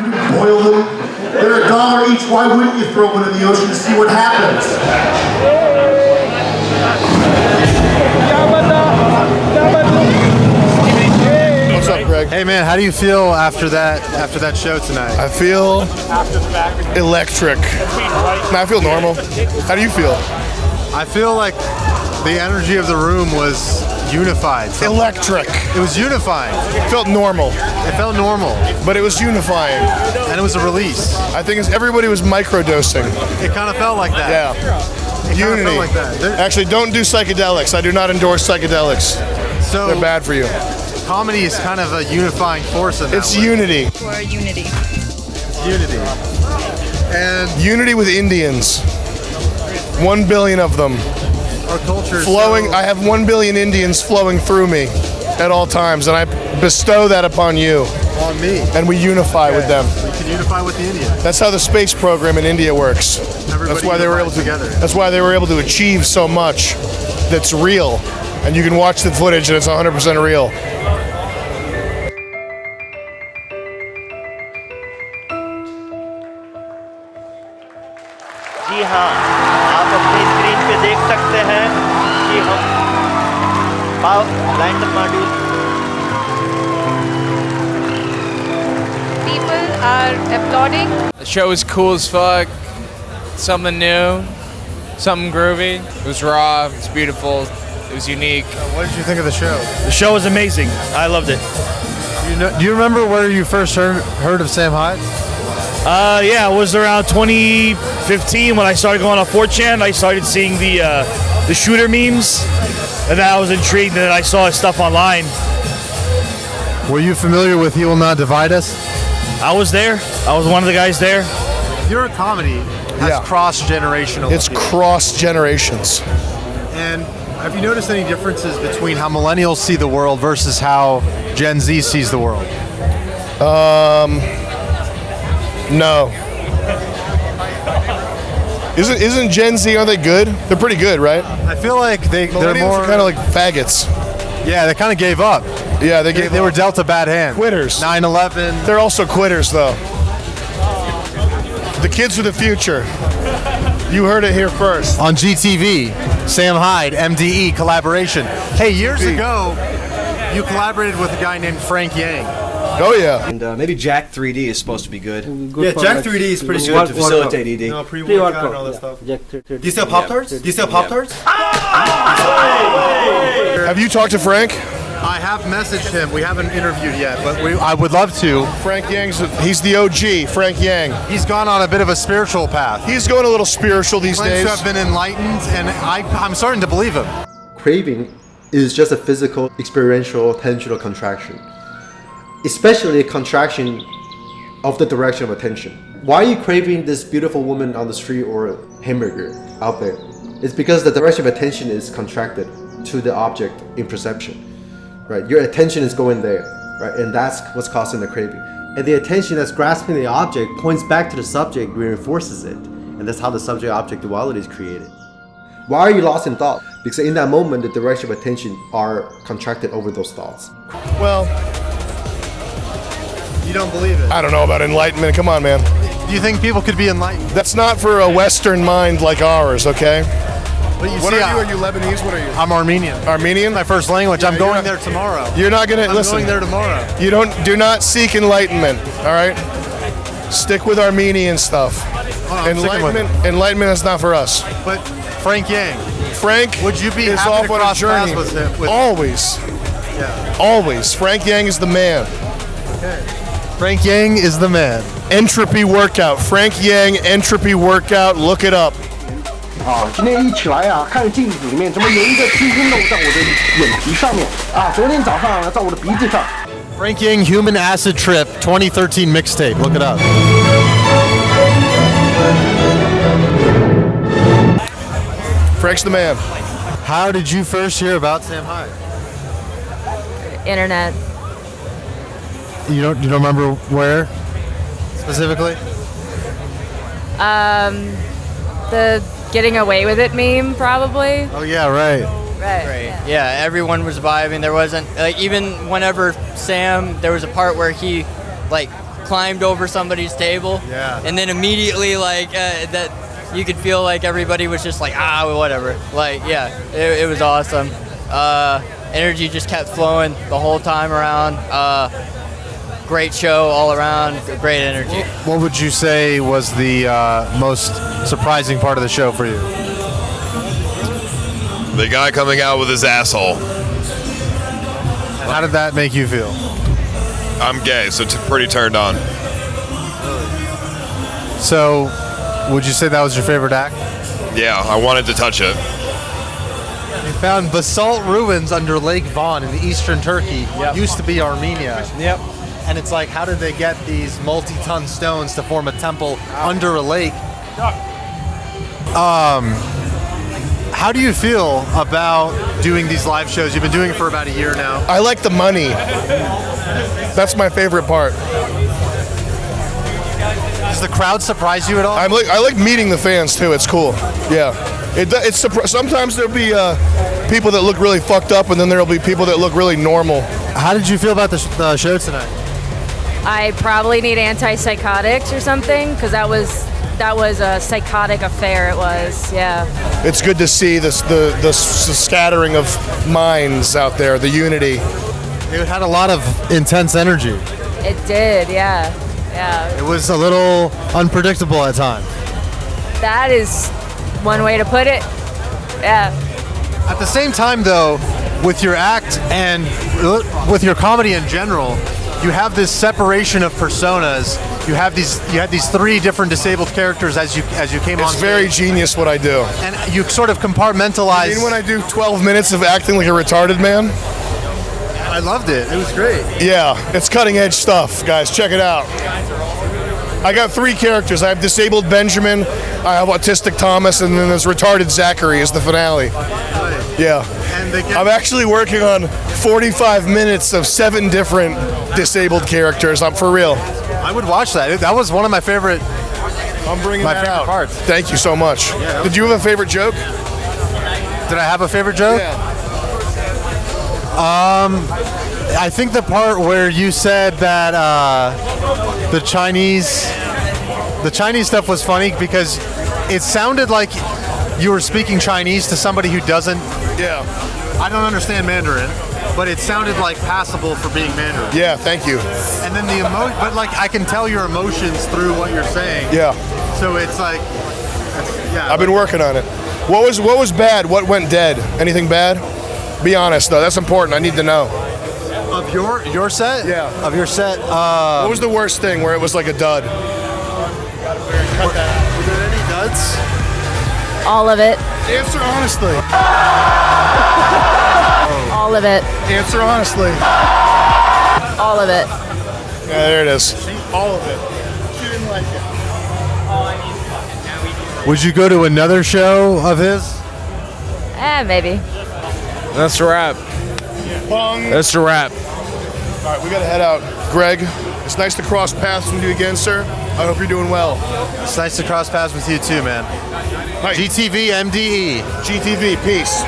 You boil them. They're $1 each. Why wouldn't you throw one in the ocean to see what happens? What's up, Greg? Hey man, how do you feel after that show tonight? I feel electric. No, I feel normal. How do you feel? I feel like the energy of the room was unified. Electric. It was unifying. It felt normal. It felt normal. But it was unifying. And it was a release. I think everybody was microdosing. It kind of felt like that. Yeah. Unity. Felt like that. Actually, don't do psychedelics. I do not endorse psychedelics. So they're bad for you. Comedy is kind of a unifying force in that It's way. unity. For unity. Unity. And unity with Indians. 1 billion of them. Our culture flowing. I have 1 billion Indians flowing through me at all times, and I bestow that upon you. On me. And we unify with them. We can unify with the Indians. That's how the space program in India works. That's why they were able to. Together. That's why they were able to achieve so much. That's real, and you can watch the footage, and it's 100% real. जी हाँ, आप अपनी screen पे देख सकते हैं कि हम lander module People are applauding. The show was cool as fuck. Something new, something groovy. It was raw, it's beautiful, it was unique. What did you think of the show? The show was amazing. I loved it. Do you remember where you first heard of Sam Hyde? Yeah, it was around 2015 when I started going on 4chan. I started seeing the shooter memes, and then I was intrigued, and then I saw his stuff online. Were you familiar with He Will Not Divide Us? I was there. I was one of the guys there. Your comedy has cross-generational It's appeal. cross generations. And have you noticed any differences between how millennials see the world versus how Gen Z sees the world? No. Isn't Gen Z, are they good? They're pretty good, right? I feel like they're Millennials more are kind of like faggots. Yeah, they kind of gave up. Yeah, They were dealt a bad hand. Quitters. 9/11. They're also quitters, though. The kids are the future. You heard it here first. On GTV, Sam Hyde, MDE collaboration. Hey, years ago, you collaborated with a guy named Frank Yang. Oh yeah. And maybe Jack 3D is supposed to be good. Yeah, Jack 3D is pretty good to facilitate ED. No, pre-workout and all that stuff. Do you sell Pop-Tarts? Do you sell Pop-Tarts? Have you talked to Frank? I have messaged him. We haven't interviewed yet, but I would love to. Frank Yang's he's the OG, Frank Yang. He's gone on a bit of a spiritual path. He's going a little spiritual these He claims days. to have been enlightened, and I'm starting to believe him. Craving is just a physical, experiential, attentional contraction. Especially a contraction of the direction of attention. Why are you craving this beautiful woman on the street or hamburger out there? It's because the direction of attention is contracted to the object in perception, right? Your attention is going there, right? And that's what's causing the craving. And the attention that's grasping the object points back to the subject, reinforces it. And that's how the subject-object duality is created. Why are you lost in thought? Because in that moment, the direction of attention are contracted over those thoughts. Well, you don't believe it? I don't know about enlightenment. Come on, man. Do you think people could be enlightened? That's not for a Western mind like ours, okay? But What are you? Are you Lebanese? What are you? I'm Armenian. Armenian? My first language. I'm going there tomorrow. You're not gonna listen. I'm going there tomorrow. You do not seek enlightenment. All right. Stick with Armenian stuff. Enlightenment is not for us. But Frank Yang. Frank, would you be is happy off to on a cross journey. paths with him? Always. Yeah. Always. Frank Yang is the man. Okay. Frank Yang is the man. Entropy workout. Frank Yang entropy workout. Look it up. 今天一起来啊，看镜子里面怎么有一个青春痘在我的眼皮上面啊，昨天早上在我的鼻子上。Frank Yang Human Acid Trip 2013 mixtape. Look it up. Frank's the man. How did you first hear about Sam Hyde? Internet. You don't remember where specifically? The getting away with it meme, probably. Oh yeah, right. Right. Yeah, everyone was vibing. There wasn't, like, even whenever Sam, there was a part where he, like, climbed over somebody's table. Yeah. And then immediately that you could feel like everybody was just like, whatever. Like, yeah, it was awesome. Energy just kept flowing the whole time around. Great show all around, great energy. What would you say was the most surprising part of the show for you? The guy coming out with his asshole. How did that make you feel? I'm gay, so pretty turned on. So, would you say that was your favorite act? Yeah, I wanted to touch it. We found basalt ruins under Lake Van in eastern Turkey. Used to be Armenia. Yep. And it's like, how did they get these multi-ton stones to form a temple under a lake? How do you feel about doing these live shows? You've been doing it for about a year now. I like the money. That's my favorite part. Does the crowd surprise you at all? I like meeting the fans too. It's cool. Yeah. Sometimes there'll be people that look really fucked up, and then there'll be people that look really normal. How did you feel about the show tonight? I probably need antipsychotics or something because that was a psychotic affair. It was, yeah. It's good to see the scattering of minds out there, the unity. It had a lot of intense energy. It did, yeah. It was a little unpredictable at times. That is one way to put it. Yeah. At the same time, though, with your act and with your comedy in general, you have this separation of personas. You had these three different disabled characters as you came on. It's very genius what I do. And you sort of compartmentalize. You mean when I do 12 minutes of acting like a retarded man? I loved it. It was great. Yeah, it's cutting edge stuff, guys. Check it out. I got three characters. I have disabled Benjamin, I have autistic Thomas, and then there's retarded Zachary is the finale. Yeah. I'm actually working on 45 minutes of 7 different disabled characters. I'm for real. I would watch that. That was one of my favorite. I'm bringing my that favorite out. parts. Thank you so much. Yeah, Did you have a favorite joke? Did I have a favorite joke? Yeah. I think the part where you said that the Chinese stuff was funny because it sounded like you were speaking Chinese to somebody who doesn't. Yeah. I don't understand Mandarin, but it sounded like passable for being Mandarin. Yeah, thank you. And then but like I can tell your emotions through what you're saying. Yeah. So it's like, I've been working on it. What was bad? What went dead? Anything bad? Be honest though. That's important. I need to know. Of your set? Yeah. Of your set. What was the worst thing where it was like a dud? Were there any duds? All of it. Answer honestly. All of it. Answer honestly. All of it. Yeah, there it is. All of it. She didn't like it. Would you go to another show of his? Maybe. That's a wrap. Bong. That's a wrap. All right, we gotta head out. Greg, it's nice to cross paths with you again, sir. I hope you're doing well. It's nice to cross paths with you too, man. GTV, MDE. GTV, peace.